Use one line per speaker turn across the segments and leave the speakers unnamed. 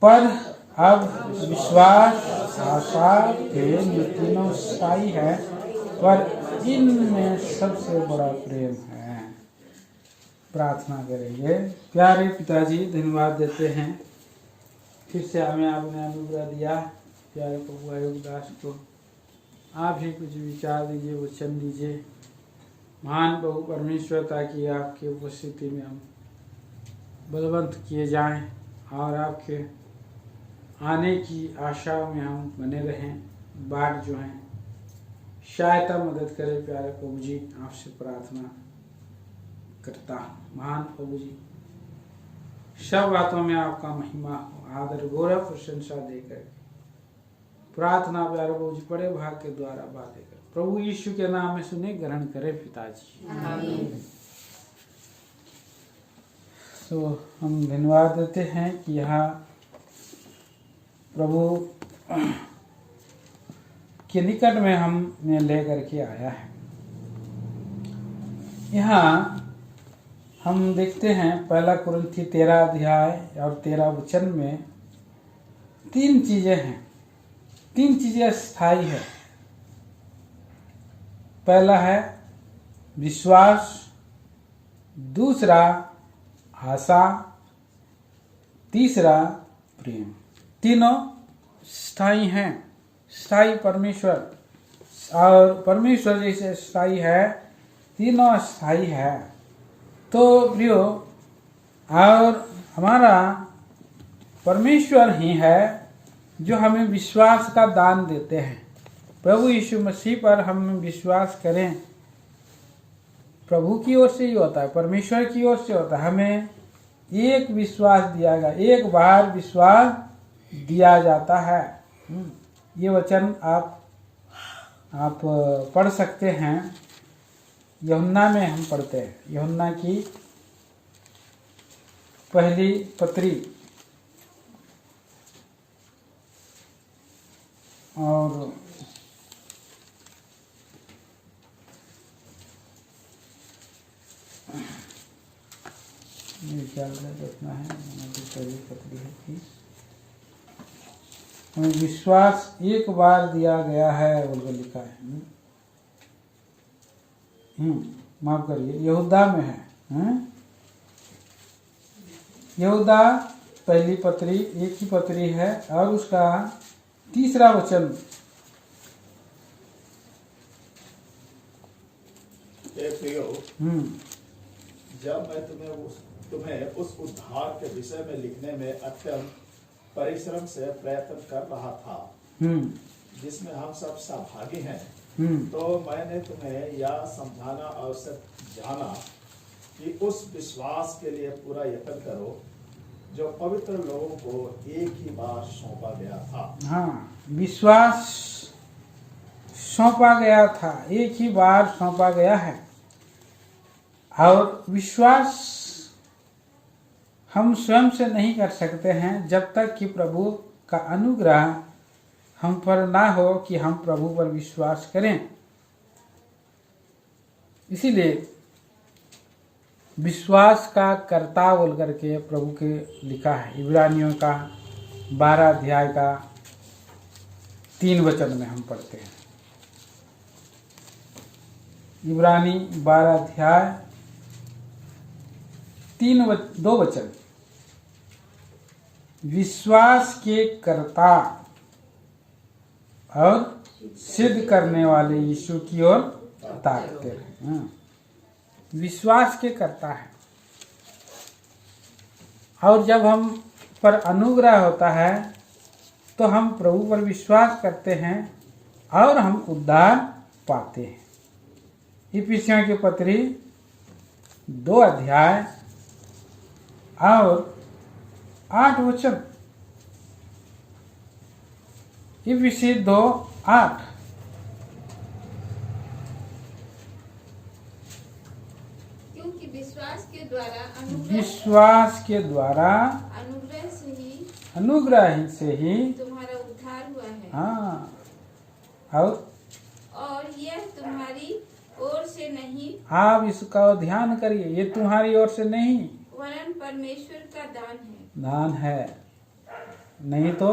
पर अब विश्वास, आशा, प्रेम ये तीनों स्थायी है, पर इनमें सबसे बड़ा प्रेम है। प्रार्थना करेंगे। प्यारे पिताजी, धन्यवाद देते हैं फिर से हमें आपने अनुग्रह दिया। प्यारे प्रभु आयोग दास को आप ही कुछ विचार दीजिए, वचन दीजिए। महान प्रभु परमेश्वर, ताकि आपकी उपस्थिति में हम बलवंत किए जाएं और आपके आने की आशा में हम बने रहें। बाट जो है सहायता मदद करें। प्यारे प्रभु जी, आपसे प्रार्थना करता हूँ। महान प्रभु जी, सब बातों में आपका महिमा हो, आदर गौरव प्रशंसा देकर प्रार्थना प्यारे प्रभु जी बड़े भाग के द्वारा बातें कर प्रभु यीशु के नाम में सुने, ग्रहण करें पिताजी। आमीन। तो हम धन्यवाद देते हैं कि यहाँ प्रभु के निकट में हमने लेकर के आया है। यहाँ हम देखते हैं 1 कुरिन्थी 13 अध्याय और 13 वचन में 3 चीजें हैं। 3 चीजें स्थायी है। पहला है विश्वास, दूसरा आशा, तीसरा प्रेम। तीनों स्थायी हैं। स्थायी परमेश्वर और परमेश्वर जैसे स्थायी है, तीनों स्थायी है। तो प्रियो, और हमारा परमेश्वर ही है जो हमें विश्वास का दान देते हैं। प्रभु यीशु मसीह पर हम विश्वास करें, प्रभु की ओर से ही होता है, परमेश्वर की ओर से होता है। हमें एक विश्वास दिया गया, एक बार विश्वास दिया जाता है। ये वचन आप पढ़ सकते हैं। यूहन्ना में हम पढ़ते हैं, यूहन्ना की पहली पत्री और मेरे ख्याल में रखना है, पहली पत्री है कि हमें विश्वास एक बार दिया गया है, बोल लिखा है। माफ करिए, यहूदा में है। यहूदा पहली पत्री, एक ही पत्री है और उसका 3 वचन।
जब मैं तुम्हें उस उद्धार के विषय में लिखने में अत्यंत परिश्रम से प्रयत्न कर रहा था, जिसमें हम सब सहभागी हैं, तो मैंने तुम्हें यह समझाना आवश्यक जाना कि उस विश्वास के लिए पूरा यत्न करो जो पवित्र लोगों को एक ही बार सौंपा गया था।
हाँ, विश्वास सौंपा गया था, एक ही बार सौंपा गया है। और विश्वास हम स्वयं से नहीं कर सकते हैं जब तक कि प्रभु का अनुग्रह हम पर ना हो कि हम प्रभु पर विश्वास करें। इसीलिए विश्वास का कर्ता बोल करके प्रभु के लिखा है। इब्रानियों का 12 अध्याय का 3 वचन में हम पढ़ते हैं। इब्रानी 12 अध्याय 2 वचन। विश्वास के कर्ता और सिद्ध करने वाले यीशु की ओर ताकते हैं। विश्वास के करता है। और जब हम पर अनुग्रह होता है तो हम प्रभु पर विश्वास करते हैं और हम उद्धार पाते हैं। इफिसियों की पत्री 2 अध्याय और 8 वचन। इफिसी 2:8।
क्योंकि विश्वास के द्वारा
अनुग्रह से ही
तुम्हारा उद्धार हुआ है।
हाँ,
और यह तुम्हारी ओर से नहीं,
आप इसका ध्यान करिए, ये तुम्हारी ओर से नहीं
वरन परमेश्वर का दान है।
दान है। नहीं तो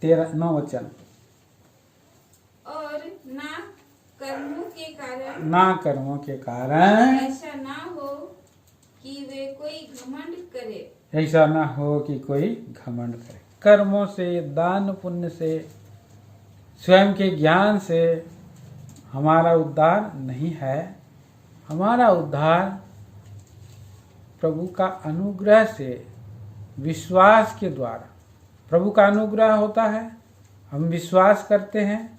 9 वचन।
और ना कर्मों के कारण
ना कर्मों के कारण
ऐसा ना हो कि वे कोई घमंड करे।
ऐसा ना हो कि कोई घमंड करे। कर्मों से, दान पुण्य से, स्वयं के ज्ञान से हमारा उद्धार नहीं है। हमारा उद्धार प्रभु का अनुग्रह से, विश्वास के द्वारा। प्रभु का अनुग्रह होता है, हम विश्वास करते हैं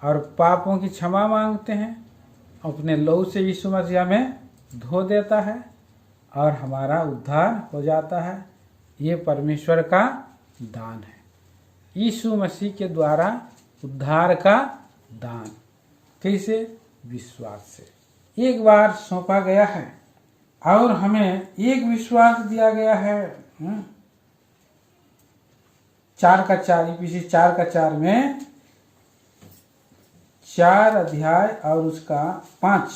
और पापों की क्षमा मांगते हैं, अपने लहू से यीशु मसीह हमें धो देता है और हमारा उद्धार हो जाता है। ये परमेश्वर का दान है, यीशु मसीह के द्वारा उद्धार का दान। कैसे? विश्वास से। एक बार सौंपा गया है और हमें एक विश्वास दिया गया है। 4:4 इफिसी 4:4 में 4 अध्याय और उसका 5,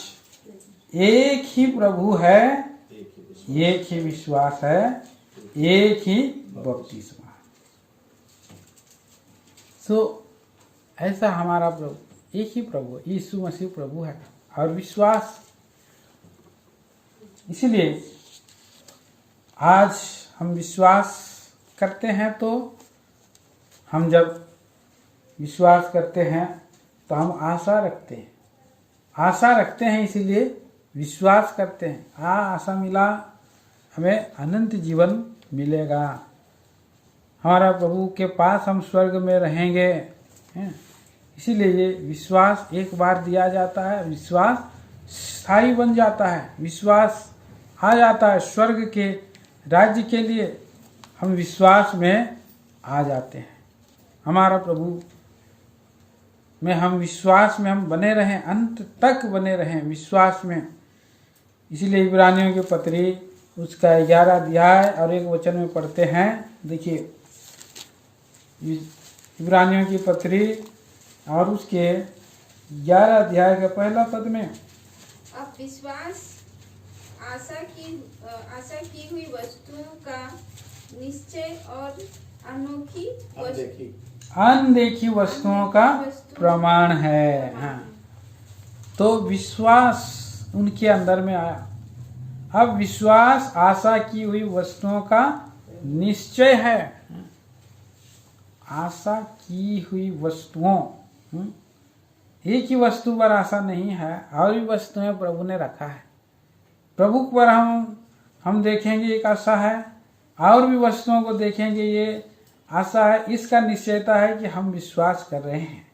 एक ही प्रभु है, एक ही विश्वास है, एक ही बपतिस्मा। तो ऐसा हमारा प्रभु, एक ही प्रभु यीशु मसीह प्रभु है और विश्वास। इसलिए आज हम विश्वास करते हैं, तो हम जब विश्वास करते हैं तो हम आशा रखते हैं। आशा रखते हैं इसीलिए विश्वास करते हैं। आशा मिला, हमें अनंत जीवन मिलेगा, हमारा प्रभु के पास हम स्वर्ग में रहेंगे। इसीलिए ये विश्वास एक बार दिया जाता है, विश्वास स्थायी बन जाता है, विश्वास आ जाता है। स्वर्ग के राज्य के लिए हम विश्वास में आ जाते हैं। हमारा प्रभु में हम विश्वास में हम बने रहें, अंत तक बने रहें विश्वास में। इसीलिए इब्रानियों की पत्री उसका 11 अध्याय और 1 वचन में पढ़ते हैं। देखिए, इब्रानियों की पत्री और उसके 11 अध्याय के पहला पद में,
अब विश्वास आशा की हुई वस्तुओं का निश्चय और
अनदेखी वस्तुओं का प्रमाण है। हाँ, तो विश्वास उनके अंदर में आया। अब विश्वास आशा की हुई वस्तुओं का निश्चय है। आशा की हुई वस्तुओं, एक ही वस्तु पर आशा नहीं है, और भी वस्तुएं प्रभु ने रखा है। प्रभु पर हम देखेंगे एक आशा है, और भी वस्तुओं को देखेंगे ये आशा है। इसका निश्चयता है कि हम विश्वास कर रहे हैं,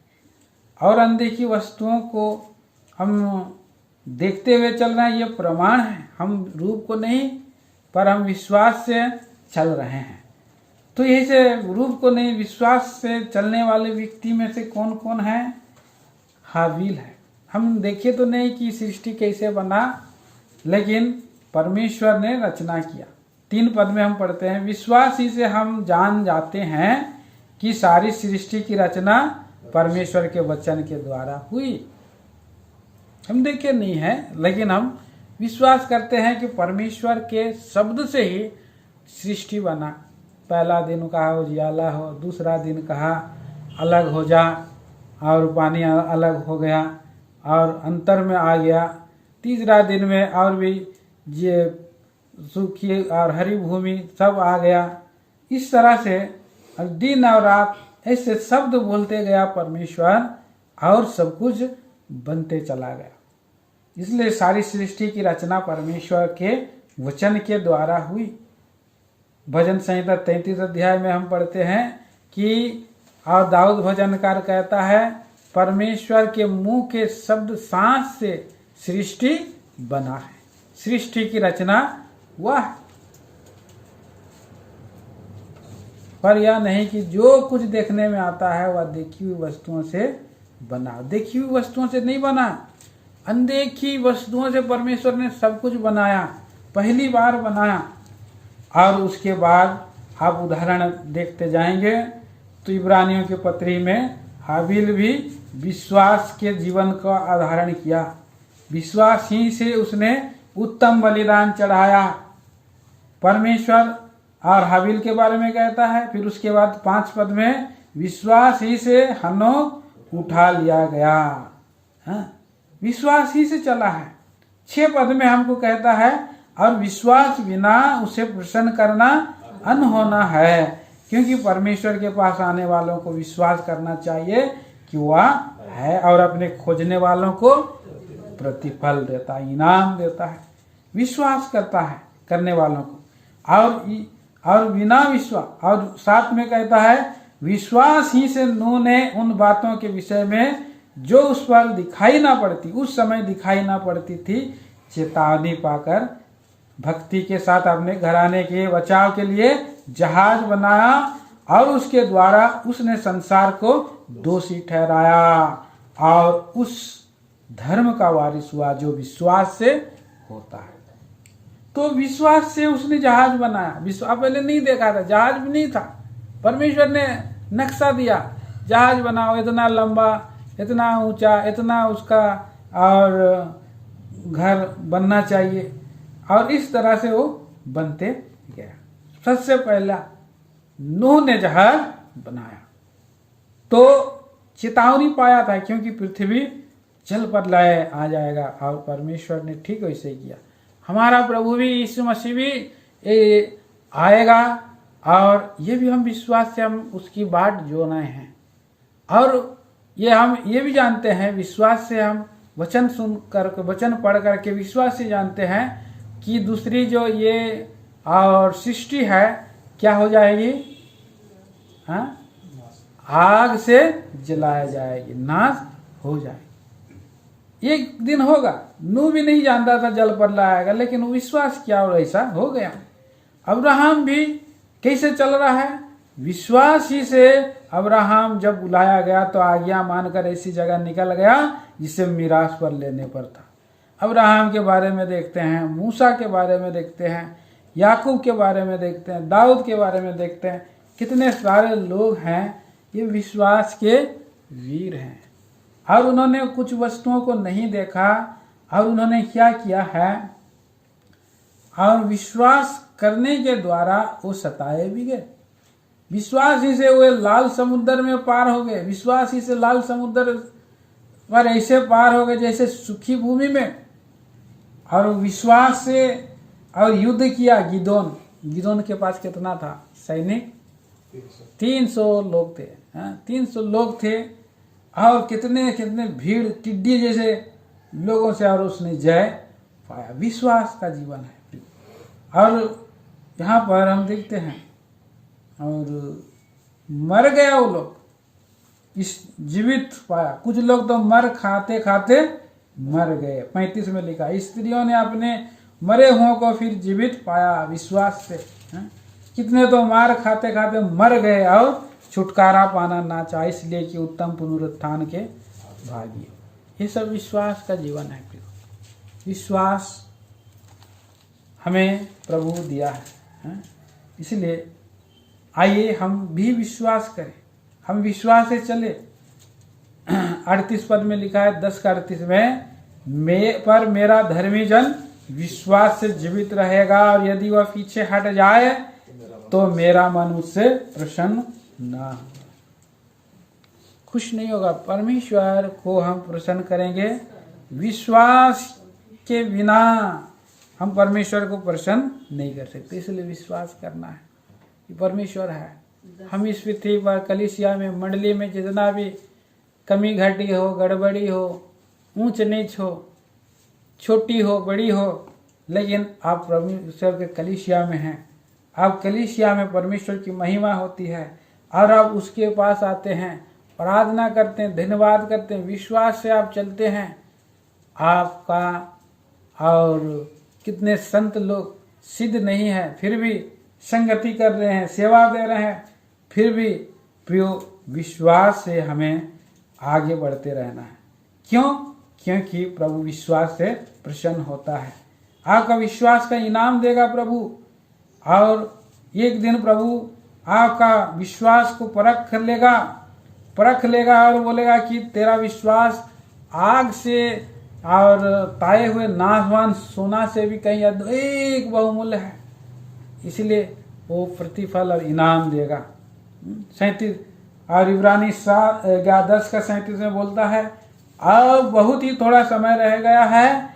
और अनदेखी वस्तुओं को हम देखते हुए चल रहे हैं, ये प्रमाण है। हम रूप को नहीं, पर हम विश्वास से चल रहे हैं। तो यही से रूप को नहीं, विश्वास से चलने वाले व्यक्ति में से कौन कौन है? हाबिल है। हम देखे तो नहीं कि सृष्टि कैसे बना, लेकिन परमेश्वर ने रचना किया। 3 पद में हम पढ़ते हैं, विश्वास ही से हम जान जाते हैं कि सारी सृष्टि की रचना परमेश्वर के वचन के द्वारा हुई। हम देखे नहीं है, लेकिन हम विश्वास करते हैं कि परमेश्वर के शब्द से ही सृष्टि बना। पहला दिन कहा उजियाला हो, दूसरा दिन कहा अलग हो जा, और पानी अलग हो गया और अंतर में आ गया। तीसरा दिन में और भी ये सूखी और हरी भूमि सब आ गया। इस तरह से दिन और रात ऐसे शब्द बोलते गया परमेश्वर, और सब कुछ बनते चला गया। इसलिए सारी सृष्टि की रचना परमेश्वर के वचन के द्वारा हुई। भजन संहिता 33 अध्याय में हम पढ़ते हैं कि, और दाऊद भजनकार कहता है, परमेश्वर के मुंह के शब्द सांस से सृष्टि बना है। सृष्टि की रचना वह, पर यह नहीं कि जो कुछ देखने में आता है वह देखी हुई वस्तुओं से बना। देखी हुई वस्तुओं से नहीं बना, अनदेखी वस्तुओं से परमेश्वर ने सब कुछ बनाया, पहली बार बनाया। और उसके बाद आप उदाहरण देखते जाएंगे तो इब्रानियों की पत्री में हाबिल भी विश्वास के जीवन का आधारण किया। विश्वास ही से उसने उत्तम बलिदान चढ़ाया। परमेश्वर और हाबिल के बारे में कहता है। फिर उसके बाद 5 पद में विश्वास ही से हनोक उठा लिया गया। हाँ, विश्वास ही से चला है। 6 पद में हमको कहता है और विश्वास बिना उसे प्रसन्न करना अनहोना है, क्योंकि परमेश्वर के पास आने वालों को विश्वास करना चाहिए कि वह है और अपने खोजने वालों को प्रतिफल देता है, इनाम देता है। विश्वास करता है करने वालों को, और बिना विश्वास, और साथ में कहता है विश्वास ही से नूह ने उन बातों के विषय में जो उस पर दिखाई ना पड़ती, उस समय दिखाई ना पड़ती थी, चेतावनी पाकर भक्ति के साथ अपने घराने के बचाव के लिए जहाज बनाया और उसके द्वारा उसने संसार को दोषी ठहराया और उस धर्म का वारिस हुआ जो विश्वास से होता है। तो विश्वास से उसने जहाज बनाया। विश्वास पहले नहीं देखा था, जहाज भी नहीं था, परमेश्वर ने नक्शा दिया, जहाज बनाओ, इतना लंबा, इतना ऊंचा, इतना उसका और घर बनना चाहिए, और इस तरह से वो बनते गया। सबसे पहला नूह ने जहाज बनाया तो चेतावनी पाया था, क्योंकि पृथ्वी जल पर लय आ जाएगा, और परमेश्वर ने ठीक वैसे ही किया। हमारा प्रभु भी यीशु मसीह भी आएगा, और ये भी हम विश्वास से हम उसकी बाट जो रहे हैं। और ये हम ये भी जानते हैं, विश्वास से हम वचन सुन कर, वचन पढ़ करके विश्वास से जानते हैं कि दूसरी जो ये और सृष्टि है क्या हो जाएगी, हाँ, आग से जलाया जाएगी, नाश हो जाएगी। एक दिन होगा। नूह भी नहीं जानता था जल पर लाएगा, लेकिन वो विश्वास किया और ऐसा हो गया। अब्राहम भी कैसे चल रहा है, विश्वास ही से। अब्राहम जब बुलाया गया तो आज्ञा मानकर ऐसी जगह निकल गया जिसे मीरास पर लेने पर था। अब्राहम के बारे में देखते हैं, मूसा के बारे में देखते हैं, याकूब के बारे में देखते हैं, दाऊद के बारे में देखते हैं। कितने सारे लोग हैं, ये विश्वास के वीर हैं, और उन्होंने कुछ वस्तुओं को नहीं देखा, और उन्होंने क्या किया है, और विश्वास करने के द्वारा वो सताए भी गए। विश्वास ही से वे लाल समुद्र में पार हो गए। विश्वास ही से लाल समुद्र पर ऐसे पार हो गए जैसे सूखी भूमि में। और विश्वास से और युद्ध किया। गिदोन के पास कितना था सैनिक, 300 लोग थे। 300 लोग थे, और कितने कितने भीड़ टिड्डी जैसे लोगों से, और उसने जय पाया। विश्वास का जीवन है। और यहाँ पर हम देखते हैं, और मर गया वो लोग, इस जीवित पाया। कुछ लोग तो मर खाते खाते मर गए। 35 में लिखा, स्त्रियों ने अपने मरे हुओं को फिर जीवित पाया विश्वास से। कितने तो मार खाते खाते मर गए और छुटकारा पाना ना चाहे, इसलिए कि उत्तम पुनरुत्थान के भागी। ये सब विश्वास का जीवन है। विश्वास हमें प्रभु दिया है, इसलिए आइए हम भी विश्वास करें, हम विश्वास से चले। 38 पद में लिखा है, 10 का 38 में, पर मेरा धर्मी जन विश्वास से जीवित रहेगा, और यदि वह पीछे हट जाए तो मेरा मन उससे प्रसन्न ना हो, खुश नहीं होगा। परमेश्वर को हम प्रसन्न करेंगे। विश्वास के बिना हम परमेश्वर को प्रसन्न नहीं कर सकते, इसलिए विश्वास करना है कि परमेश्वर है। हम इस पृथ्वी पर कलीसिया में, मंडली में जितना भी कमी घटी हो, गड़बड़ी हो, ऊंच नीच हो, छोटी हो बड़ी हो, लेकिन आप परमेश्वर के कलीसिया में हैं। आप कलीसिया में परमेश्वर की महिमा होती है, और आप उसके पास आते हैं, प्रार्थना करते हैं, धन्यवाद करते हैं, विश्वास से आप चलते हैं। आपका और कितने संत लोग सिद्ध नहीं है, फिर भी संगति कर रहे हैं, सेवा दे रहे हैं, फिर भी प्रियो विश्वास से हमें आगे बढ़ते रहना है। क्यों? क्योंकि प्रभु विश्वास से प्रसन्न होता है। आपका विश्वास का इनाम देगा प्रभु, और एक दिन प्रभु आपका विश्वास को परख लेगा और बोलेगा कि तेरा विश्वास आग से और ताए हुए नाशवान सोना से भी कहीं अधिक बहुमूल्य है। इसलिए वो प्रतिफल और इनाम देगा। 37 और इब्रानी 10 का 37 में बोलता है, अब बहुत ही थोड़ा समय रह गया है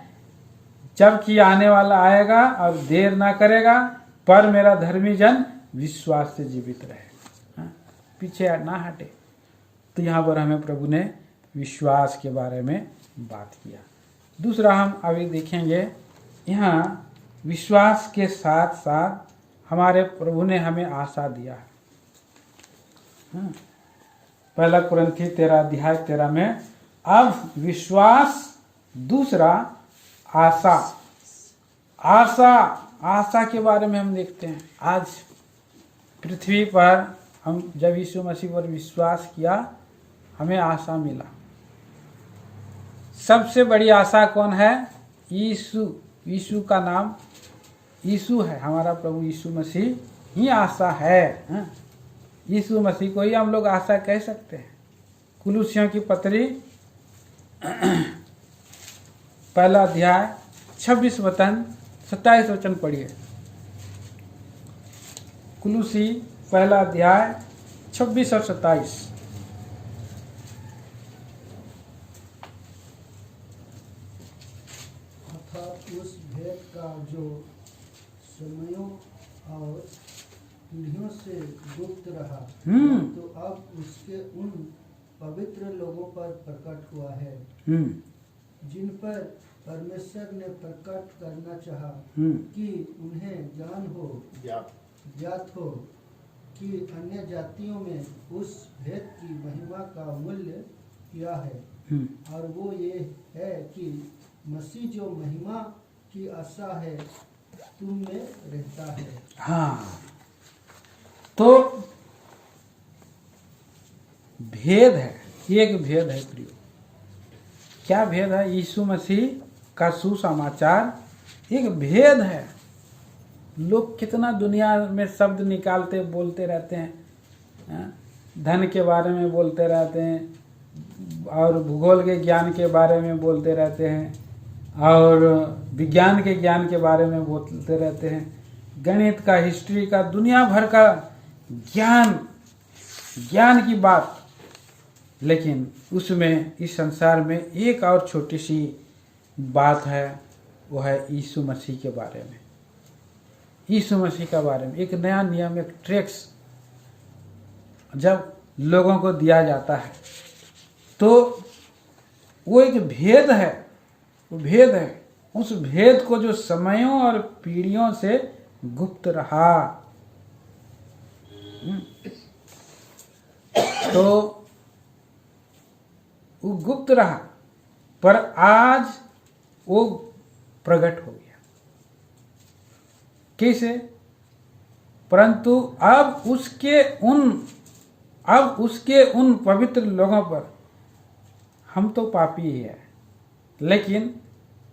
जबकि आने वाला आएगा और देर ना करेगा, पर मेरा धर्मी जन विश्वास से जीवित रहेगा, पीछे ना हटे। तो यहाँ पर हमें प्रभु ने विश्वास के बारे में बात किया। दूसरा हम अभी देखेंगे, यहाँ विश्वास के साथ साथ हमारे प्रभु ने हमें आशा दिया है। पहला कुरिन्थी 13 में, अब विश्वास, दूसरा आशा। आशा के बारे में हम देखते हैं। आज पृथ्वी पर हम जब यीशु मसीह पर विश्वास किया, हमें आशा मिला। सबसे बड़ी आशा कौन है? यीशु का नाम यीशु है। हमारा प्रभु यीशु मसीह ही आशा है। यीशु मसीह को ही हम लोग आशा कह सकते हैं। कुलुसियों की पत्री 1 अध्याय 26 वचन 27 वचन पढ़िए। कुलुसी 1 अध्याय 26 और 27।
अर्थात उस भेद का जो समयों और पीढ़ियों से गुप्त रहा, तो अब उसके उन पवित्र लोगों पर प्रकट हुआ है जिन पर परमेश्वर ने प्रकट करना चाहा, कि उन्हें ज्ञात हो कि अन्य जातियों में उस भेद की महिमा का मूल्य क्या है, और वो ये है कि मसीह जो महिमा की आशा है तुम में रहता है।
हाँ, तो भेद है, एक भेद है प्रियो। क्या भेद है? यीशु मसीह का सुसमाचार एक भेद है। लोग कितना दुनिया में शब्द निकालते बोलते रहते हैं, धन के बारे में बोलते रहते हैं, और भूगोल के ज्ञान के बारे में बोलते रहते हैं, और विज्ञान के ज्ञान के बारे में बोलते रहते हैं, गणित का, हिस्ट्री का, दुनिया भर का ज्ञान की बात। लेकिन उसमें, इस संसार में एक और छोटी सी बात है, वो है यीशु मसीह के बारे में। यीशु मसीह के बारे में एक नया नियम, एक ट्रिक्स जब लोगों को दिया जाता है, तो वो एक भेद है। वो भेद है, उस भेद को जो समयों और पीढ़ियों से गुप्त रहा, तो वो गुप्त रहा, पर आज वो प्रकट हो गया। कैसे? परंतु अब उसके उन पवित्र लोगों पर, हम तो पापी ही है, लेकिन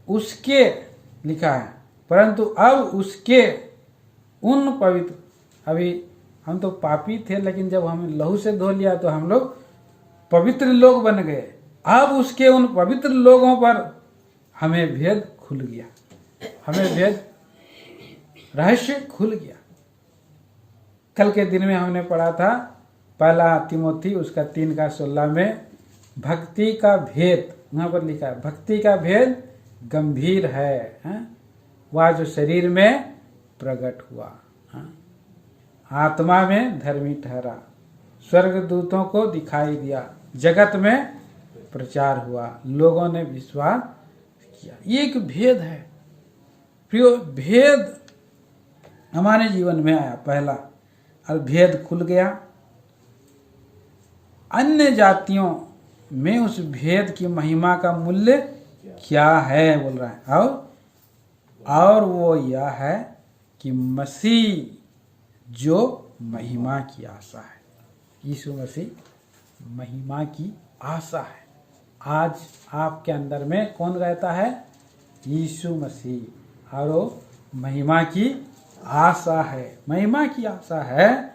उसके, लिखा है, परंतु अब उसके उन पवित्र, अभी हम तो पापी थे, लेकिन जब हमें लहू से धो लिया तो हम लोग पवित्र लोग बन गए। अब उसके उन पवित्र लोगों पर हमें भेद खुल गया, हमें भेद, रहस्य खुल गया। कल के दिन में हमने पढ़ा था 1 तिमोथी उसका 3:16 में, भक्ति का भेद, वहां पर लिखा है, भक्ति का भेद गंभीर है, वह जो शरीर में प्रकट हुआ, आत्मा में धर्मी ठहरा, स्वर्गदूतों को दिखाई दिया, जगत में प्रचार हुआ, लोगों ने विश्वास किया। ये एक भेद है प्रियो। भेद हमारे जीवन में आया पहला, और भेद खुल गया। अन्य जातियों में उस भेद की महिमा का मूल्य क्या है बोल रहा है, और वो यह है कि मसीह जो महिमा की आशा है। यीशु मसीह महिमा की आशा है। आज आपके अंदर में कौन रहता है? यीशु मसीह, और वो महिमा की आशा है, महिमा की आशा है,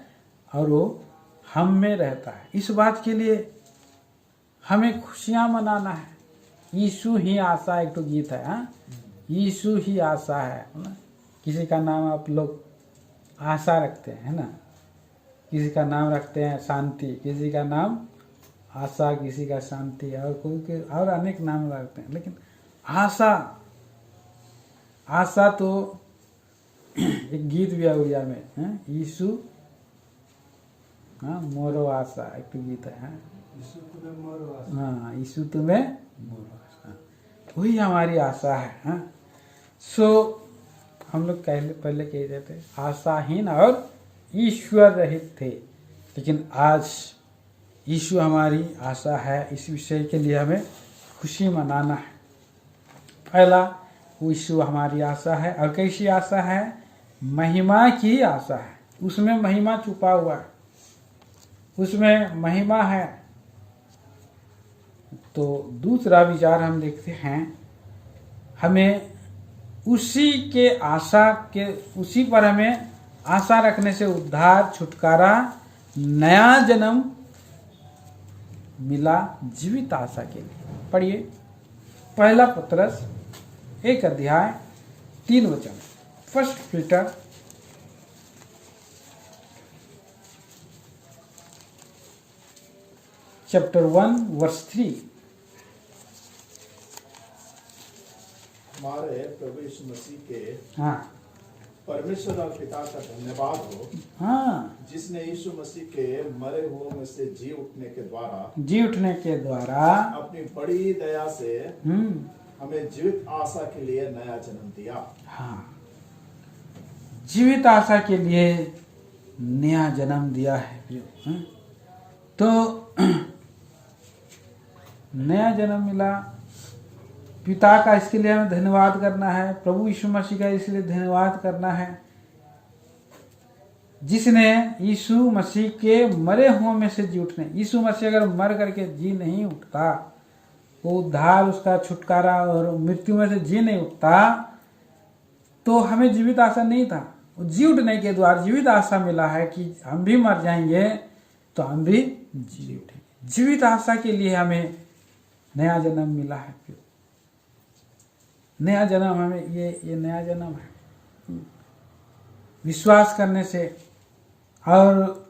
और वो हम में रहता है। इस बात के लिए हमें खुशियां मनाना है। यीशु ही आशा, एक तो गीत है, यीशु ही आशा है। किसी का नाम आप लोग आशा रखते हैं, है ना। किसी का नाम रखते हैं शांति, किसी का नाम आशा, किसी का शांति, और कोई के और अनेक नाम रखते हैं। लेकिन आशा, आशा तो एक गीत भी है उड़िया में, है यीशु, हाँ मोरो आशा, एक तो गीत है,
यीशु तुम्हें मोरो आशा।
हाँ यीशु तुम्हें मोरो आशा, वही हमारी आशा है, हाँ। सो हम लोग पहले कह रहे थे आशाहीन और ईश्वर रहित थे, लेकिन आज यीशु हमारी आशा है। इस विषय के लिए हमें खुशी मनाना है। पहला, यीशु हमारी आशा है, और कैसी आशा है? महिमा की आशा है। उसमें महिमा छुपा हुआ है, उसमें महिमा है। तो दूसरा विचार हम देखते हैं, हमें उसी के आशा के, उसी पर हमें आशा रखने से उद्धार, छुटकारा, नया जन्म मिला जीवित आशा के लिए। पढ़िए पहला पत्रस 1 अध्याय 3 वचन, फर्स्ट पीटर चैप्टर 1 वर्स 3।
हमारे प्रभु यीशु मसीह के
हाँ
परमेश्वर और पिता का धन्यवाद हो,
हाँ,
जिसने यीशु मसीह के मरे हुओं में से जी उठने के द्वारा अपनी बड़ी दया से हमें जीवित आशा के लिए नया जन्म दिया।
हाँ, जीवित आशा के लिए नया जन्म दिया है। तो नया जन्म मिला, पिता का इसके लिए हमें धन्यवाद करना है, प्रभु यीशु मसीह का इसलिए धन्यवाद करना है, जिसने यीशु मसीह के मरे हुओं में से जी उठने। यीशु मसीह अगर मर करके जी नहीं उठता, वो उद्धार, उसका छुटकारा और मृत्यु में से जी नहीं उठता, तो हमें जीवित आशा नहीं था। वो जी उठने के द्वारा जीवित आशा मिला है कि हम भी मर जाएंगे तो हम भी जी उठेंगे। जीवित आशा के लिए हमें नया जन्म मिला है। नया जन्म हमें ये नया जन्म है विश्वास करने से। और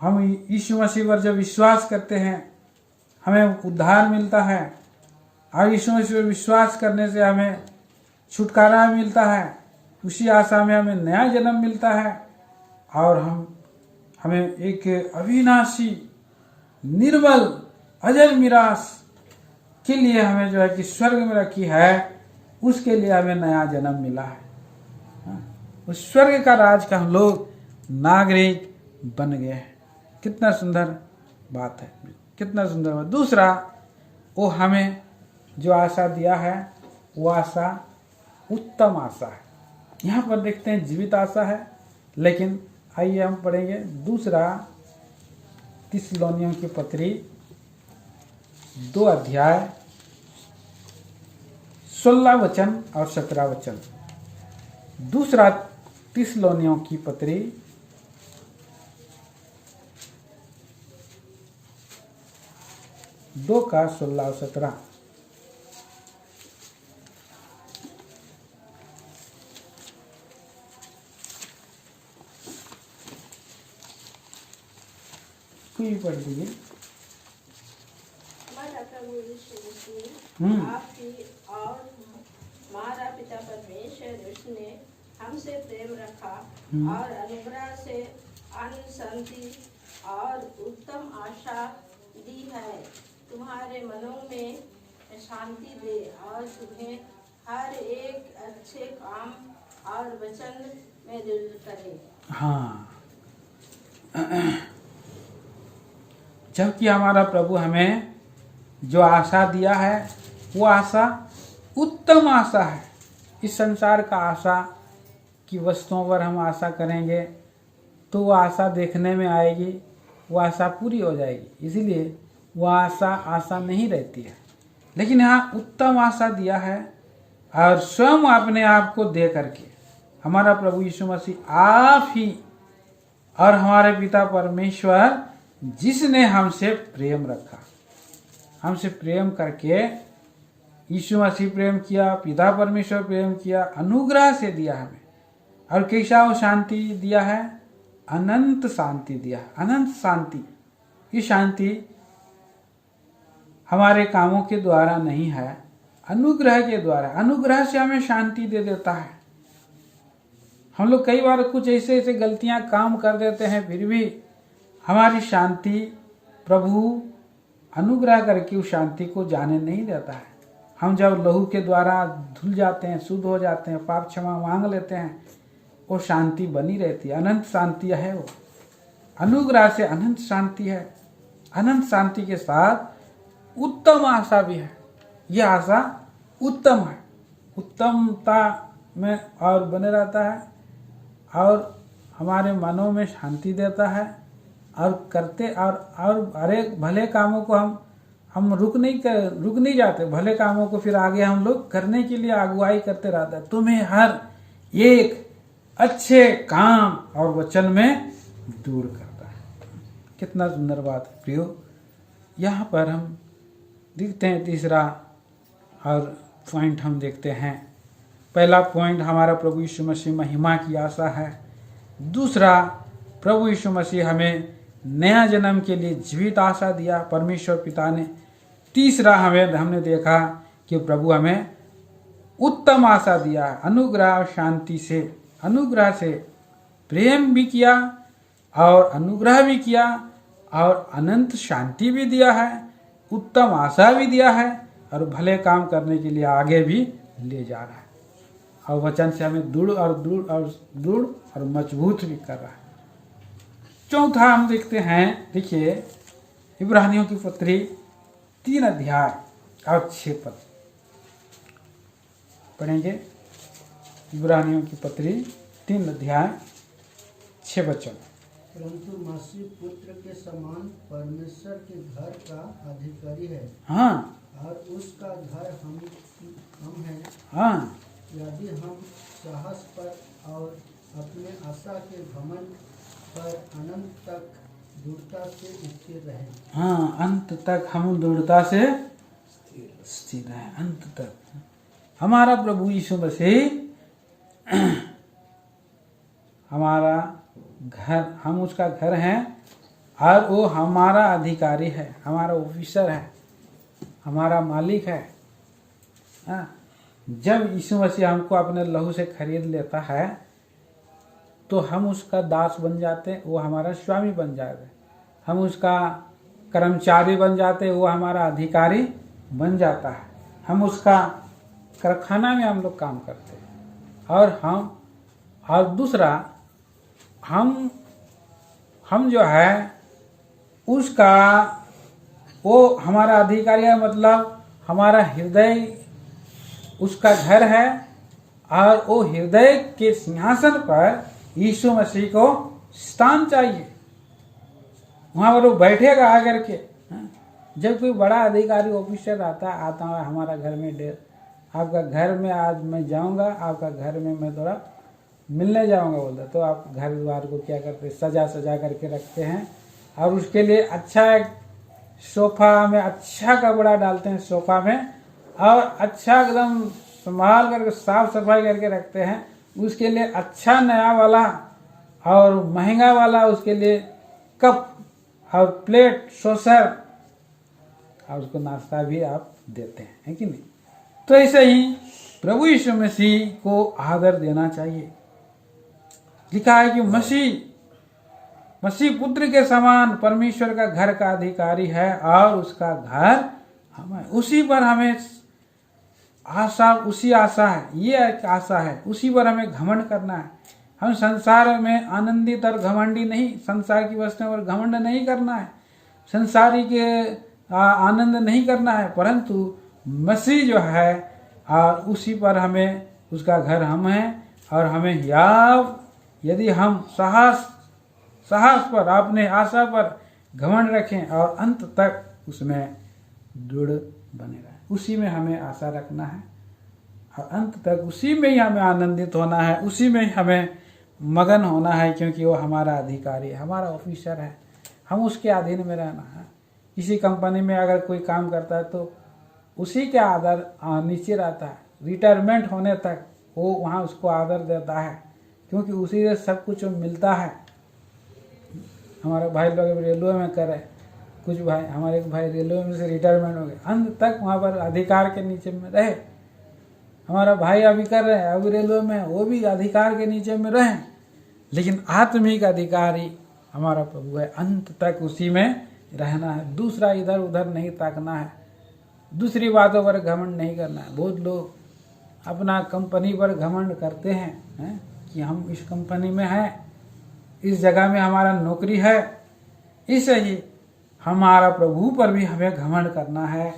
हम यीशु मसीह पर जब विश्वास करते हैं हमें उद्धार मिलता है, और यीशु मसीह पर विश्वास करने से हमें छुटकारा मिलता है। उसी आशा में हमें नया जन्म मिलता है, और हमें एक अविनाशी, निर्मल, अजर मिरास के लिए हमें जो है कि स्वर्ग में रखी है, उसके लिए हमें नया जन्म मिला है। उस स्वर्ग का राज का हम लोग नागरिक बन गए हैं। कितना सुंदर बात है, कितना सुंदर बात। दूसरा, वो हमें जो आशा दिया है वो आशा उत्तम आशा है। यहाँ पर देखते हैं जीवित आशा है, लेकिन आइए हम पढ़ेंगे दूसरा थिस्सलुनीयों की पत्री 2 अध्याय 16 वचन और 17 वचन। दूसरा थिस्सलुनीयों की पत्री 2 का 16 और 17। कोई पढ़ दीजिए।
हमारा प्रभु यीशु मसीह आपकी और हमारा पिता परमेश्वर, उसने हमसे प्रेम रखा और अनुग्रह से आनंद, शांति और उत्तम आशा दी है। तुम्हारे मनों में शांति दे और तुम्हें हर एक अच्छे काम और वचन में दिल करे।
हाँ, जबकि हमारा प्रभु हमें जो आशा दिया है वो आशा उत्तम आशा है। इस संसार का आशा की वस्तुओं पर हम आशा करेंगे तो वो आशा देखने में आएगी, वो आशा पूरी हो जाएगी, इसीलिए वो आशा नहीं रहती है। लेकिन यहाँ उत्तम आशा दिया है, और स्वयं अपने आप को दे करके हमारा प्रभु यीशु मसीह आप ही और हमारे पिता परमेश्वर, जिसने हमसे प्रेम रखा, हमसे प्रेम करके यीशु मसीह प्रेम किया, पिता परमेश्वर प्रेम किया, अनुग्रह से दिया हमें। और कैसा वो शांति दिया है? अनंत शांति दिया है, अनंत शांति। ये शांति हमारे कामों के द्वारा नहीं है, अनुग्रह के द्वारा। अनुग्रह से हमें शांति दे देता है। हम लोग कई बार कुछ ऐसे ऐसे गलतियां काम कर देते हैं, फिर भी हमारी शांति प्रभु अनुग्रह करके उस शांति को जाने नहीं देता है। हम जब लहू के द्वारा धुल जाते हैं, शुद्ध हो जाते हैं, पाप क्षमा मांग लेते हैं, वो शांति बनी रहती है। अनंत शांति है वो, अनुग्रह से अनंत शांति है। अनंत शांति के साथ उत्तम आशा भी है। यह आशा उत्तम है, उत्तमता में और बने रहता है और हमारे मनों में शांति देता है। और करते और हरे भले कामों को हम रुक नहीं जाते। भले कामों को फिर आगे हम लोग करने के लिए अगुवाई करते रहते हैं। तुम्हें हर एक अच्छे काम और वचन में दूर करता है। कितना सुंदर बात है प्रियो। यहाँ पर हम देखते हैं तीसरा और पॉइंट हम देखते हैं। पहला पॉइंट हमारा प्रभु यीशु मसीह महिमा की आशा है। दूसरा, प्रभु यीशु मसीह हमें नया जन्म के लिए जीवित आशा दिया परमेश्वर पिता ने। तीसरा, हमने देखा कि प्रभु हमें उत्तम आशा दिया, अनुग्रह और शांति से। अनुग्रह से प्रेम भी किया और अनुग्रह भी किया और अनंत शांति भी दिया है, उत्तम आशा भी दिया है और भले काम करने के लिए आगे भी ले जा रहा है। और वचन से हमें दृढ़ और मजबूत भी कर रहा है। चौथा हम देखते हैं, देखिए इब्रानियों की पत्री 3 अध्याय और 6 पद पढ़ेंगे। इब्रानियों की पत्री 3 अध्याय 6 वचन।
परंतु मसीह पुत्र के समान परमेश्वर के घर का अधिकारी है।
हाँ,
और उसका घर हम हैं।
हाँ,
यदि हम साहस पर और अपने आशा के घमंड पर अनंत तक दृढ़ता से स्थिर रहे।
हाँ, अंत तक हम दृढ़ता से स्थिर रहे। अंत तक हमारा प्रभु यीशु मसीह हमारा घर, हम उसका घर हैं और वो हमारा अधिकारी है, हमारा ऑफिसर है, हमारा मालिक है। जब यीशु मसीह हमको अपने लहू से खरीद लेता है तो हम उसका दास बन जाते हैं, वो हमारा स्वामी बन जाते हैं। हम उसका कर्मचारी बन जाते हैं, वो हमारा अधिकारी बन जाता है। हम उसका कारखाना में हम लोग काम करते हैं। और दूसरा, हम जो है उसका, वो हमारा अधिकारी है, मतलब हमारा हृदय उसका घर है और वो हृदय के सिंहासन पर यीशु मसीह को स्थान चाहिए। वहां पर वो बैठेगा आकर के। जब कोई बड़ा अधिकारी ऑफिसर आता है हमारा घर में, आपका घर में आज मैं जाऊंगा, आपका घर में मैं थोड़ा मिलने जाऊंगा बोलता, तो आप घर द्वार को क्या करते, सजा करके रखते हैं और उसके लिए अच्छा एक सोफा में अच्छा कपड़ा डालते हैं सोफा में और अच्छा एकदम संभाल करके साफ सफाई करके रखते हैं। उसके लिए अच्छा नया वाला और महंगा वाला उसके लिए कप और प्लेट, सॉसर और उसको नाश्ता भी आप देते हैं, है कि नहीं? तो ऐसे ही प्रभु यीशु मसीह को आदर देना चाहिए। लिखा है कि मसीह पुत्र के समान परमेश्वर का घर का अधिकारी है और उसका घर हमें, उसी पर हमें आशा, उसी आशा है, ये एक आशा है, उसी पर हमें घमंड करना है। हम संसार में आनंदित और घमंडी नहीं, संसार की वस्तुओं पर घमंड नहीं करना है, संसारी के आनंद नहीं करना है, परंतु मसीह जो है उसी पर हमें, उसका घर हम हैं और हमें यदि हम साहस पर, अपने आशा पर घमंड रखें और अंत तक उसमें दृढ़ बने रहें, उसी में हमें आशा रखना है और अंत तक उसी में ही हमें आनंदित होना है, उसी में ही हमें मगन होना है, क्योंकि वो हमारा अधिकारी है, हमारा ऑफिसर है। हम उसके अधीन में रहना है। किसी कंपनी में अगर कोई काम करता है तो उसी के आदर नीचे रहता है, रिटायरमेंट होने तक वो वहाँ उसको आदर देता है। क्योंकि उसी से सब कुछ मिलता है। हमारे भाई लोग रेलवे में कर रहे, कुछ भाई, हमारे एक भाई रेलवे में से रिटायरमेंट हो गए, अंत तक वहाँ पर अधिकार के नीचे में रहे। हमारा भाई अभी कर रहे हैं, अभी रेलवे में, वो भी अधिकार के नीचे में रहे, लेकिन आत्मिक अधिकारी हमारा प्रभु है। अंत तक उसी में रहना है, दूसरा इधर उधर नहीं ताकना है, दूसरी बातों पर घमंड नहीं करना है। बहुत लोग अपना कंपनी पर घमंड करते हैं कि हम इस कंपनी में हैं, इस जगह में हमारा नौकरी है। इसे ही हमारा प्रभु पर भी हमें घमंड करना है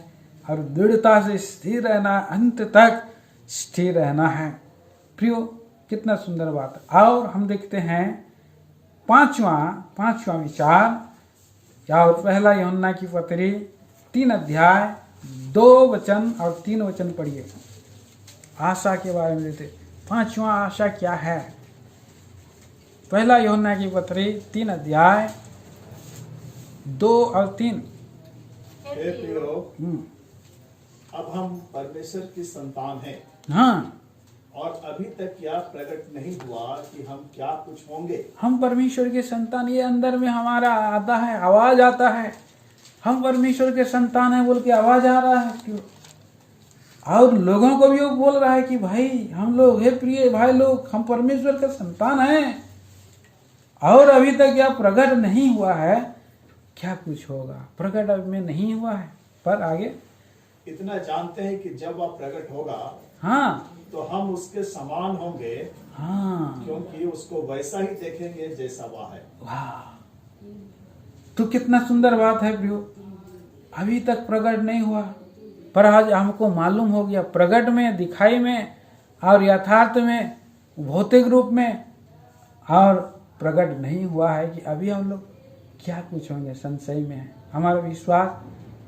और दृढ़ता से स्थिर रहना, अंत तक स्थिर रहना है। प्रियो, कितना सुंदर बात है। और हम देखते हैं पांचवा विचार, और पहला यूहन्ना की पत्री 3 अध्याय 2 वचन और 3 वचन पढ़िए। आशा के बारे में देते, पांचवा आशा क्या है। पहला यूहन्ना की पत्री 3 अध्याय 2 और 3।
हे प्रियो, अब हम परमेश्वर की संतान हैं।
हाँ,
और अभी तक यह प्रकट नहीं हुआ कि हम क्या कुछ होंगे।
हम परमेश्वर के संतान, ये अंदर में हमारा आता है, आवाज आता है, हम परमेश्वर के संतान हैं बोल के आवाज आ रहा है। क्यों? और लोगों को भी वो बोल रहा है कि भाई हम लोग, हे प्रिय भाई लोग, हम परमेश्वर के संतान हैं और अभी तक यह प्रकट नहीं हुआ है, क्या कुछ होगा। प्रकट अब में नहीं हुआ है, पर आगे
इतना जानते हैं कि जब वह प्रकट होगा,
हाँ,
तो हम उसके समान होंगे,
हाँ,
क्योंकि उसको वैसा ही देखेंगे जैसा वह है।
वाह, तो कितना सुंदर बात है प्रियो। अभी तक प्रकट नहीं हुआ, पर आज हमको मालूम हो गया, प्रकट में, दिखाई में और यथार्थ में, भौतिक रूप में, और प्रकट नहीं हुआ है कि अभी हम लोग क्या कुछ होंगे, संशय में है। हमारा विश्वास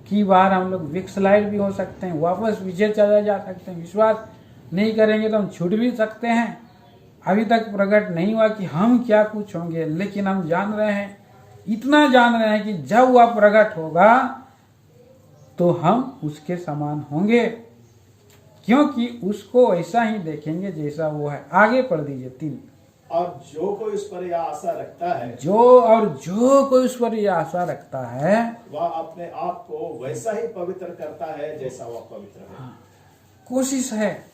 की बार हम लोग विक्सलाइट भी हो सकते हैं, वापस पीछे चले जा सकते हैं। विश्वास नहीं करेंगे तो हम छूट भी सकते हैं। अभी तक प्रकट नहीं हुआ कि हम क्या कुछ होंगे, लेकिन हम जान रहे हैं, इतना जान रहे हैं कि जब वह प्रकट होगा तो हम उसके समान होंगे, क्योंकि उसको ऐसा ही देखेंगे जैसा वो है। आगे पढ़ दीजिए 3।
और जो कोई उस पर यह आशा रखता है,
जो कोई उस पर यह आशा रखता है,
वह अपने आप को वैसा ही पवित्र करता है जैसा वह पवित्र है।
हाँ, कोशिश है।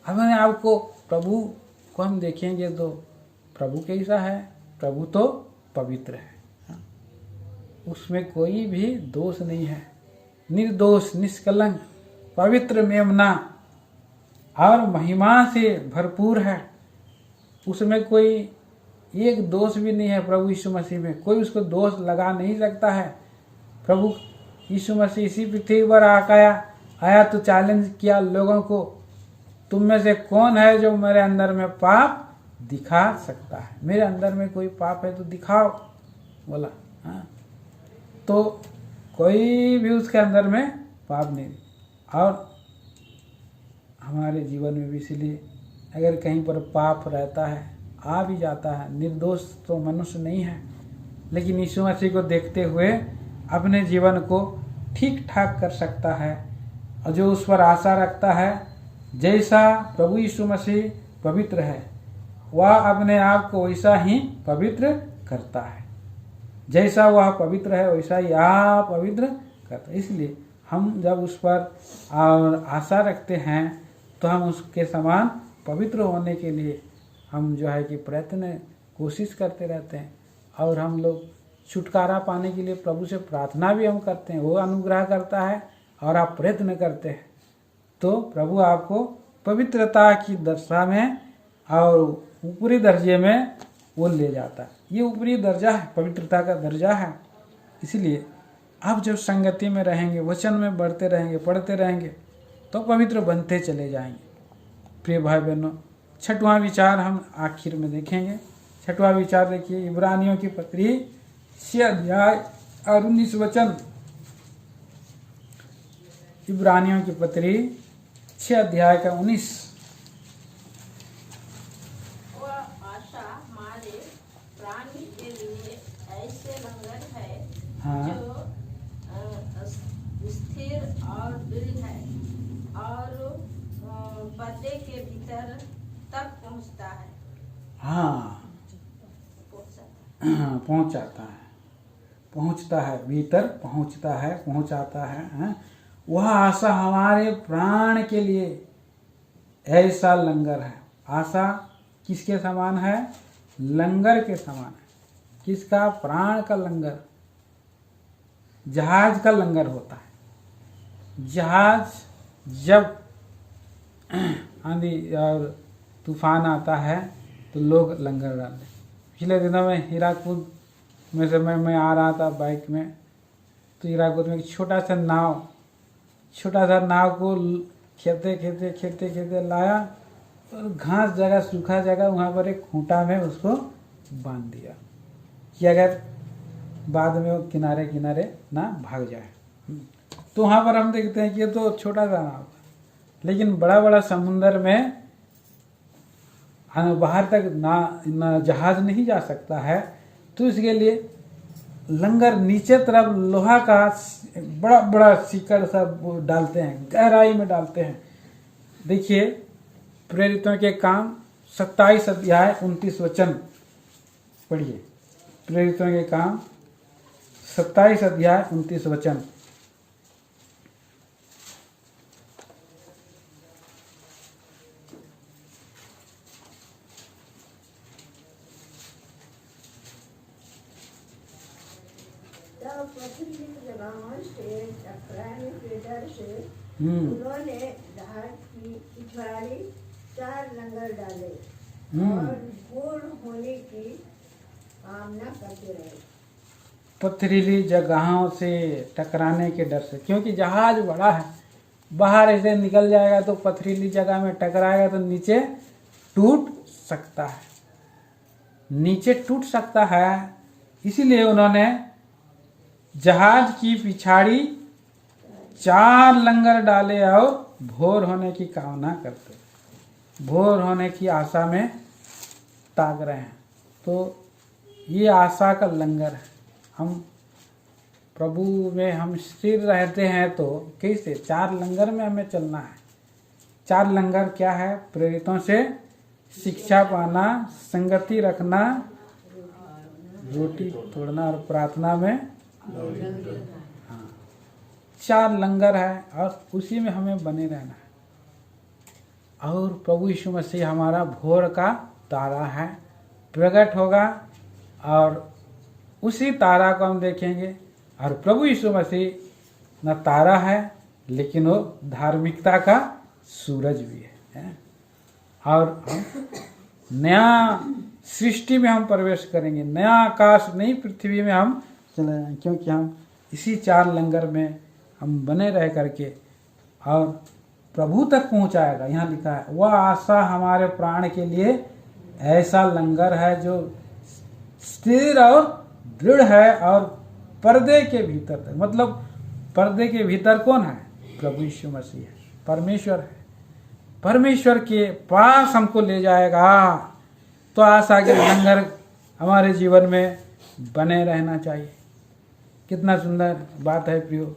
हमें आपको, प्रभु को हम देखेंगे तो प्रभु कैसा है, प्रभु तो पवित्र है। हाँ, उसमें कोई भी दोष नहीं है, निर्दोष, निष्कलंक, पवित्र मेमना और महिमा से भरपूर है। उसमें कोई एक दोष भी नहीं है। प्रभु यीशु मसीह में कोई उसको दोष लगा नहीं सकता है। प्रभु यीशु मसीह इसी पृथ्वी पर आया तो चैलेंज किया लोगों को, तुम में से कौन है जो मेरे अंदर में पाप दिखा सकता है। मेरे अंदर में कोई पाप है तो दिखाओ, बोला। हाँ, तो कोई भी उसके अंदर में पाप नहीं। और हमारे जीवन में भी इसलिए अगर कहीं पर पाप रहता है, आ भी जाता है, निर्दोष तो मनुष्य नहीं है, लेकिन यीशु मसीह को देखते हुए अपने जीवन को ठीक ठाक कर सकता है। और जो उस पर आशा रखता है, जैसा प्रभु यीशु मसीह पवित्र है, वह अपने आप को वैसा ही पवित्र करता है। जैसा वह पवित्र है वैसा ही आप पवित्र करता है। इसलिए हम जब उस पर आशा रखते हैं तो हम उसके समान पवित्र होने के लिए हम जो है कि प्रयत्न, कोशिश करते रहते हैं। और हम लोग छुटकारा पाने के लिए प्रभु से प्रार्थना भी हम करते हैं, वो अनुग्रह करता है और आप प्रयत्न करते हैं तो प्रभु आपको पवित्रता की दशा में और ऊपरी दर्जे में वो ले जाता है। ये ऊपरी दर्जा है, पवित्रता का दर्जा है। इसलिए आप जब संगति में रहेंगे, वचन में बढ़ते रहेंगे, पढ़ते रहेंगे, तो पवित्र बनते चले जाएंगे। प्रिय भाई बहनों, 6वां विचार हम आखिर में देखेंगे। 6वां विचार देखिए, इब्रानियों की पत्री 6 अध्याय और 19 वचन। इब्रानियों की पत्री 6 अध्याय का 19।
वह आशा हमारे प्राण के लिए ऐसे लंगर है,
हाँ।
जो स्थिर और दृढ़ है और पर्दे के भीतर तक पहुंचता है
हाँ
पहुंचा।
पहुंचाता है, पहुंचता है, भीतर पहुंचता है, पहुंचाता है, हैं? वह आशा हमारे प्राण के लिए ऐसा लंगर है। आशा किसके समान है? लंगर के समान है। किसका? प्राण का लंगर। जहाज का लंगर होता है। जहाज जब आंधी और तूफान आता है तो लोग लंगर डालते। पिछले दिनों में हीराकुद में से मैं आ रहा था बाइक में, तो हीराकुद में एक छोटा सा नाव को खेते लाया और घास जगह, सूखा जगह, वहाँ पर एक खूंटा में उसको बांध दिया कि अगर बाद में वो किनारे किनारे ना भाग जाए। तो वहाँ पर हम देखते हैं कि ये तो छोटा सा नाव, लेकिन बड़ा बड़ा समुंदर में बाहर तक ना जहाज नहीं जा सकता है, तो इसके लिए लंगर नीचे तरफ लोहा का बड़ा बड़ा सीकड़ सा डालते हैं, गहराई में डालते हैं। देखिए प्रेरितों के काम 27 अध्याय 29 वचन पढ़िए। प्रेरितों के काम 27 अध्याय 29 वचन।
तब पथरीली जगहों से टकराने के डर से उन्होंने ढाल की पिछवाड़ी 4 लंगर डाले और घोर होने की कामना करते रहे।
पथरीली जगहों से टकराने के डर से, क्योंकि जहाज बड़ा है, बाहर ऐसे निकल जाएगा तो पथरीली जगह में टकराएगा तो नीचे टूट सकता है, नीचे टूट सकता है। इसीलिए उन्होंने जहाज की पिछाड़ी 4 लंगर डाले और भोर होने की कामना करते, भोर होने की आशा में ताक रहे हैं। तो ये आशा का लंगर है। हम प्रभु में हम स्थिर रहते हैं तो कैसे? 4 लंगर में हमें चलना है। 4 लंगर क्या है? प्रेरितों से शिक्षा पाना, संगति रखना, रोटी तोड़ना और प्रार्थना में, हाँ 4 लंगर है और उसी में हमें बने रहना है। और प्रभु यीशु मसीह हमारा भोर का तारा है, प्रकट होगा और उसी तारा को हम देखेंगे। और प्रभु यीशु मसीह न तारा है लेकिन वो धार्मिकता का सूरज भी है। और हम नया सृष्टि में हम प्रवेश करेंगे, नया आकाश, नई पृथ्वी में हम चले जाएंगे, क्योंकि हम इसी 4 लंगर में हम बने रह करके और प्रभु तक पहुंचाएगा। यहाँ लिखा है वह आशा हमारे प्राण के लिए ऐसा लंगर है जो स्थिर और दृढ़ है और पर्दे के भीतर है। मतलब पर्दे के भीतर कौन है? प्रभु यीशु मसीह है, परमेश्वर है। परमेश्वर के पास हमको ले जाएगा। तो आशा के लंगर हमारे जीवन में बने रहना चाहिए। कितना सुंदर बात है प्रियो।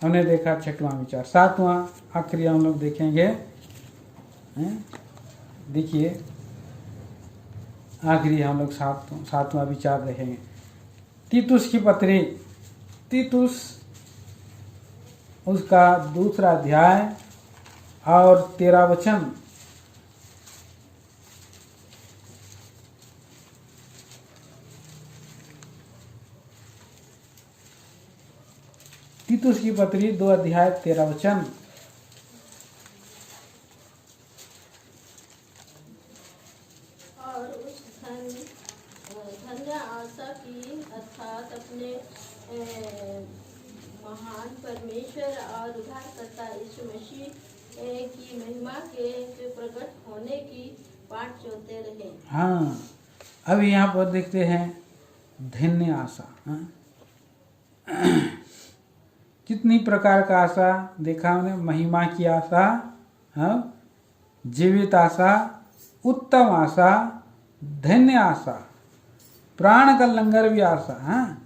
हमने देखा 6वां विचार। 7वां आखिरी हम लोग देखेंगे। देखिए आखिरी हम लोग 7वां विचार देखेंगे। तीतुस की पत्री, तीतुस उसका 2 अध्याय और 13 वचन। तीतुस की पत्री 2 अध्याय 13 वचन।
और उस धन्य आशा की अर्थात अपने महान परमेश्वर और उद्धारकर्ता यीशु मसीह की महिमा के प्रकट होने की बाट जोते रहे।
हाँ, अब यहाँ पर देखते हैं धन्य आशा। कितनी प्रकार का आशा देखा हमने। महिमा की आशा, जीवित आशा, उत्तम आशा, धन्य आशा, प्राण का लंगर भी आशा।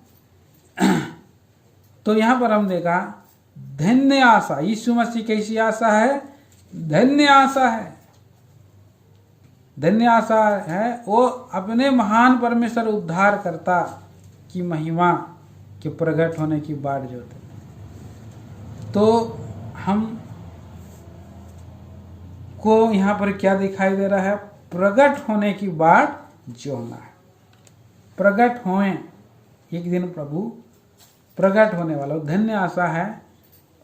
तो यहाँ पर हम देखा धन्य आशा। यीशु मसीह कैसी आशा है? धन्य आशा है। धन्य आशा है वो अपने महान परमेश्वर उद्धारकर्ता की महिमा के प्रकट होने की बाट जोते। तो हम को यहाँ पर क्या दिखाई दे रहा है? प्रकट होने की बाट जोना है। प्रकट होए, एक दिन प्रभु प्रकट होने वाला, धन्य आशा है।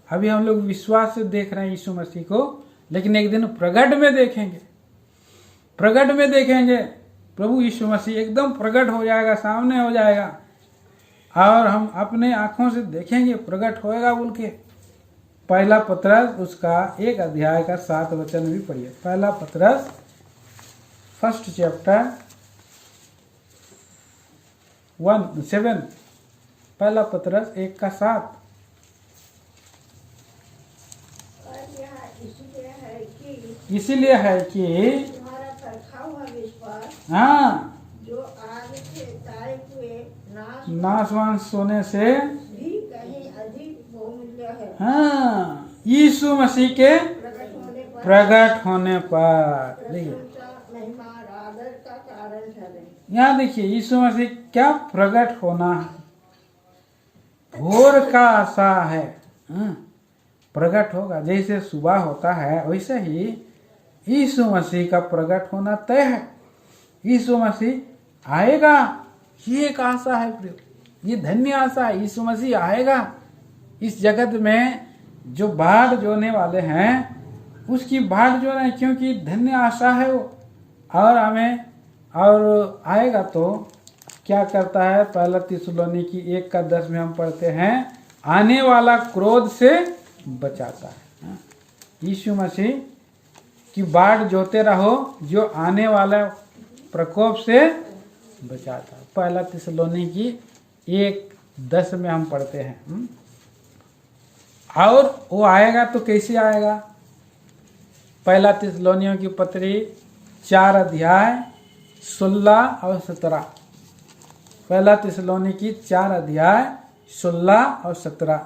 अभी हम लोग विश्वास से देख रहे हैं यीशु मसीह को, लेकिन एक दिन प्रकट में देखेंगे, प्रकट में देखेंगे प्रभु यीशु मसीह एकदम प्रकट हो जाएगा, सामने हो जाएगा और हम अपने आंखों से देखेंगे प्रकट होएगा बोल के। पहला पत्रस उसका 1 अध्याय का 7 वचन भी पढ़िए। पहला पत्रस 1 चैप्टर 1:7, पहला पत्रस 1 का 7।
और यह
इसीलिए है कि
तुम्हारा परखा हुआ विश्वास
हाँ,
जो आग से ताए हुए
नाशवान सोने से
भी कहीं अधिक बहुमूल्य है।
हाँ, यीशु मसीह के प्रकट होने पर देखिए,
प्रशंसा, महिमा और आदर का कारण ठहरे।
यहाँ देखिए यीशु मसीह क्या प्रकट होना है, भोर का आशा है। प्रकट होगा, जैसे सुबह होता है वैसे ही यीशु मसीह का प्रकट होना तय है। यीशु मसीह आएगा, ये एक आशा है प्रिय, ये धन्य आशा है। यीशु मसीह आएगा, इस जगत में जो बाढ़ जोने वाले हैं उसकी बाढ़ जो है, क्योंकि धन्य आशा है वो। और हमें और आएगा तो क्या करता है? पहला थिस्सलुनीकी 1:10 में हम पढ़ते हैं, आने वाला क्रोध से बचाता है। यीशु मसीह की बाढ़ जोते रहो जो आने वाला प्रकोप से बचाता है। पहला थिस्सलुनीकी 1:10 में हम पढ़ते हैं। और वो आएगा तो कैसे आएगा? पहला थिस्सलुनीकियों की पत्री 4 अध्याय 16 और 17। पहला थिस्सलुनीकी 4 अध्याय 16 और 17।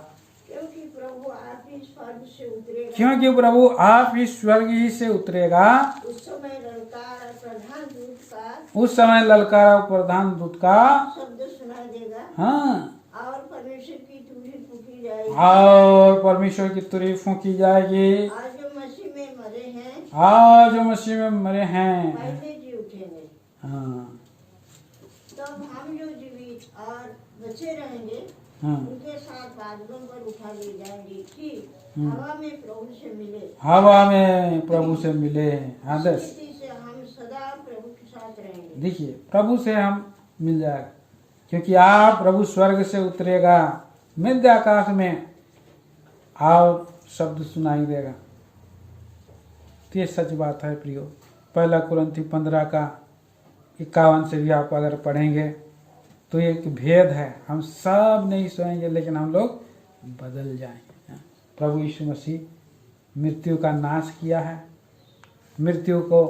क्योंकि प्रभु आप ही स्वर्ग से उतरेगा,
क्योंकि प्रभु आप ही स्वर्ग ही से उतरेगा,
उस समय ललकार प्रधान दूत का
उस समय ललकारा प्रधान दूत का
शब्द सुनाई देगा।
हाँ,
और परमेश्वर की तुरही फूकी जाएगी।
और परमेश्वर की तुरही फूंकी जाएगी।
आज जो मसीह में मरे हैं
आज जो मसीह में मरे हैं
पहले जी उठेंगे।
हाँ,
तब हम जो जीवित और बचे रहेंगे
हाँ,
उनके साथ बादलों पर उठा ले जाएंगे कि हवा में प्रभु से मिले।
हवा में प्रभु से मिले। आदर्श
इसी से हम सदा प्रभु के साथ रहेंगे।
देखिए, प्रभु से हम मिल जाएगा, क्योंकि आप प्रभु स्वर्ग से उतरेगा, मध्य आकाश में और शब्द सुनाई देगा। तो ये सच बात है प्रियो। पहला कुरिन्थी 15 का 51 से भी आप अगर पढ़ेंगे तो एक भेद है, हम सब नहीं सोएंगे लेकिन हम लोग बदल जाएंगे। प्रभु यीशु मसीह मृत्यु का नाश किया है, मृत्यु को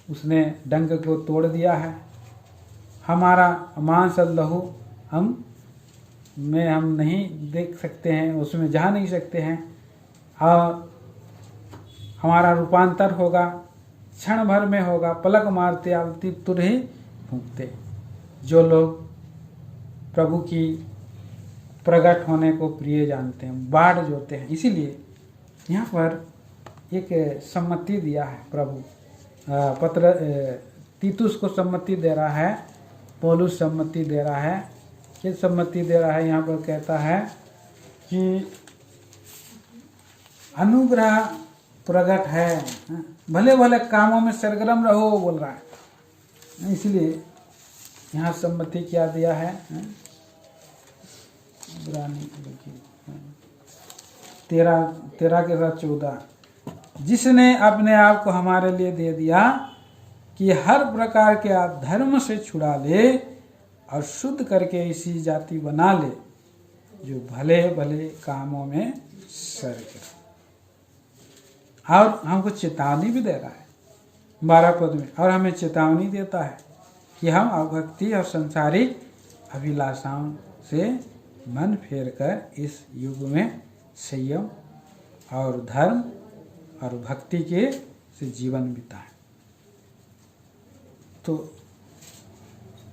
उसने डंक को तोड़ दिया है। हमारा मांस और लहू हम नहीं देख सकते हैं, उसमें जा नहीं सकते हैं, और हमारा रूपांतर होगा, क्षण भर में होगा, पलक मारते आलती तुरही फूंकते। जो लोग प्रभु की प्रकट होने को प्रिय जानते हैं, बाढ़ जोते हैं। इसीलिए यहाँ पर एक सम्मति दिया है प्रभु, पत्र तीतुस को सम्मति दे रहा है, पौलुस सम्मति दे रहा है। ये सम्मति दे रहा है, यहाँ पर कहता है कि अनुग्रह प्रकट है, भले भले कामों में सरगर्म रहो, वो बोल रहा है। इसलिए यहाँ सम्मति क्या दिया है? 13 के साथ 14, जिसने अपने आप को हमारे लिए दे दिया कि हर प्रकार के अधर्म से छुड़ा ले और शुद्ध करके ऐसी जाति बना ले जो भले भले कामों में सरगर्म। और हमको चेतावनी भी दे रहा है 12 पद में, और हमें चेतावनी देता है कि हम अभक्ति और संसारिक अभिलाषाओं से मन फेर कर इस युग में संयम और धर्म और भक्ति के से जीवन बिताएं। तो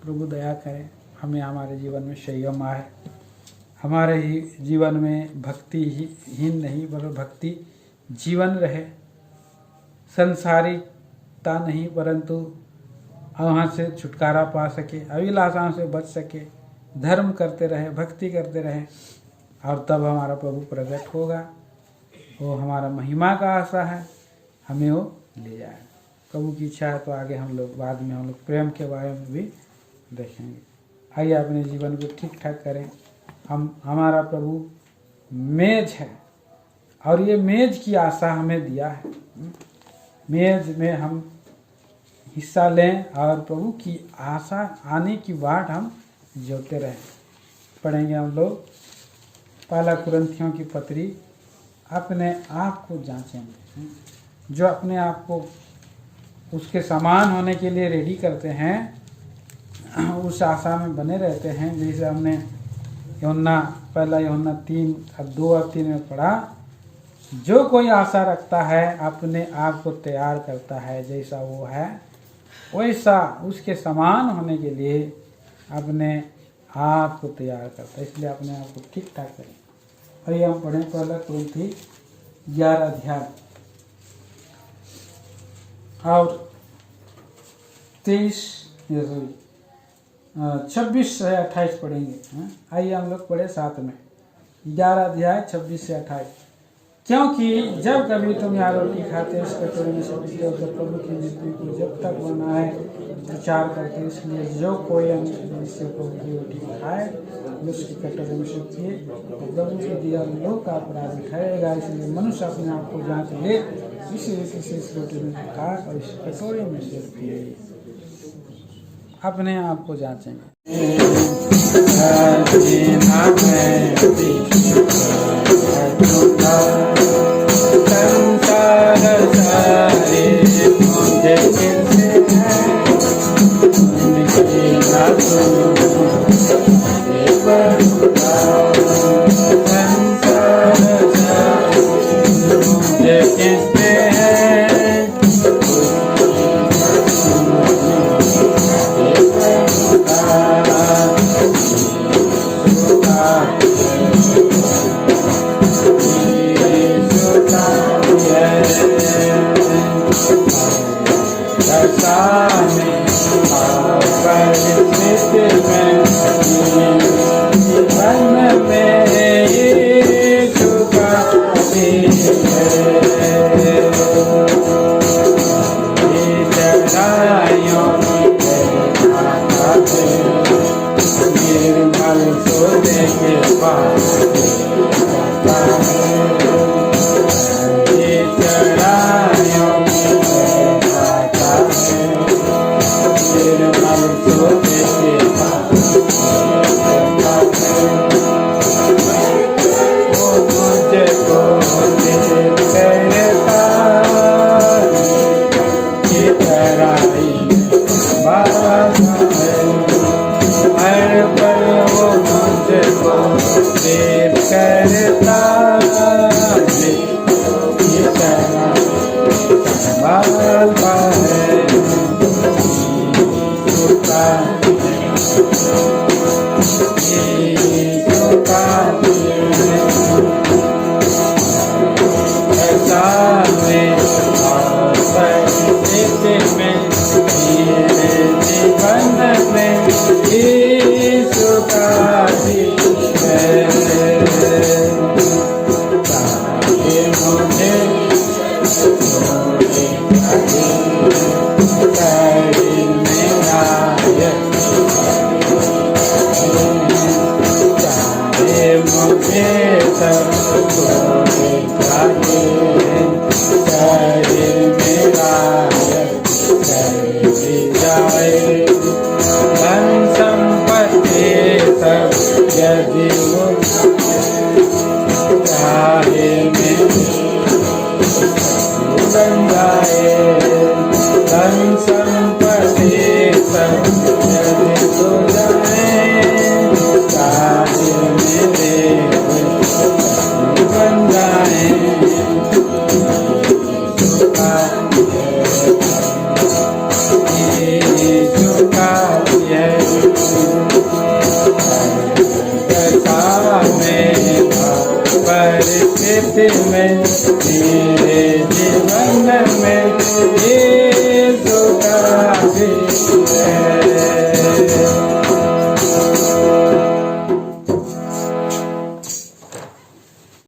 प्रभु दया करें, हमें हमारे जीवन में संयम आए, हमारे ही जीवन में भक्ति हीन नहीं पर भक्ति जीवन रहे, संसारिकता नहीं परंतु वहाँ से छुटकारा पा सके, अभिलाषाओं से बच सके, धर्म करते रहे, भक्ति करते रहे, और तब हमारा प्रभु प्रकट होगा। वो हमारा महिमा का आशा है, हमें वो ले जाए। प्रभु की इच्छा है तो आगे हम लोग बाद में हम लोग प्रेम के बारे में भी देखेंगे। आइए अपने जीवन को ठीक ठाक करें। हमारा प्रभु मेज है और ये मेज की आशा हमें दिया है। मेज में हम हिस्सा लें और प्रभु की आशा आने की बाट हम जोते रहें। पढ़ेंगे हम लोग पहला कुरिन्थियों की पत्री। अपने आप को जांचेंगे, जो अपने आप को उसके समान होने के लिए रेडी करते हैं, उस आशा में बने रहते हैं। जैसे हमने पहला यूहन्ना 2 और 3 में पढ़ा, जो कोई आशा रखता है अपने आप को तैयार करता है, जैसा वो है वैसा उसके समान होने के लिए अपने आप को तैयार करता है। इसलिए अपने आप को ठीक ठाक करें। और ये हम पढ़ें पहला कुरिन्थी 11 अध्याय और 26 से 28 पढ़ेंगे। आइए हम लोग पढ़े साथ में 11 अध्याय 26 से 28। क्योंकि जब कभी तुम यहाँ रोटी खाते इस कटोरे में से पीते हो तो प्रभु की मृत्यु को जब तक होना है प्रचार करते। इसलिए जो कोई इससे प्रभु की रोटी खाए उसके कटोरे में से पिए तो प्रभु के दिया लोग का अपराध ठहरेगा। इसलिए मनुष्य अपने आप को जांच ले, इसी रीति से इस रोटी में खाए और इस कटोरे में से पिए। अपने आप को जांचेंगे। कहते मैं मेरे जीवन में यीशु का भी है।